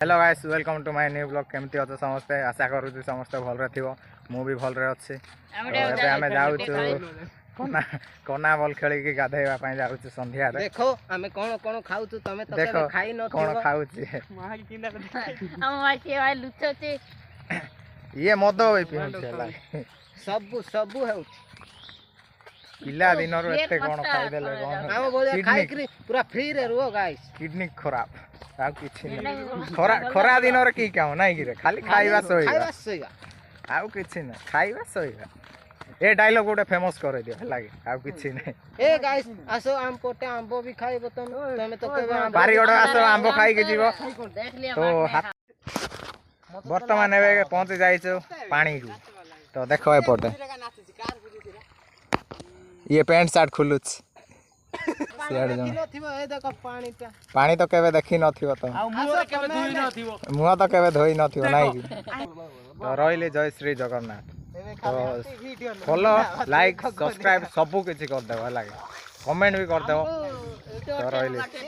Hello guys welcome to my new blog केमती अच्छे समस्ते आशा करूँ समस्ते भलरे थो मु भी भलरे अच्छी तो आम जाऊँ कना बल खेल गाधेवा जाऊँ संध्या देखो आमे कोन कोन खाउ तमे तो देखो खाई न कौन खाऊ ये मद पी सब सब है पिला दिन एते कौन खाईदेले हम बोले खाई करी पूरा फ्री रे रुओ गाइस किडनी खराब आ किछि खरा खरा दिन रे की काम नाही कि रे खाली खाइबा सोइबा आ किछि ना खाइबा सोइबा ए डायलॉग गोटे फेमस करे दियो लागे आ किछि नाही ए गाइस आसो आम कोटे आंबो भी खाइबो तमे तो केबे बारीगड़ आसो आंबो खाई के जीवो तो वर्तमान एबे पहुंच जाइछो पानी को तो देखो ए पटे ये पैंट शर्ट खुलुछ पानी तो केबे देखी नथिबो तो मुह तो केबे धोई नथिबो नाही कि तो रहिले जय श्री जगन्नाथ तो फॉलो लाइक सब्सक्राइब सब किछि कर देबो लागे कमेंट भी कर देबो तो रहिले।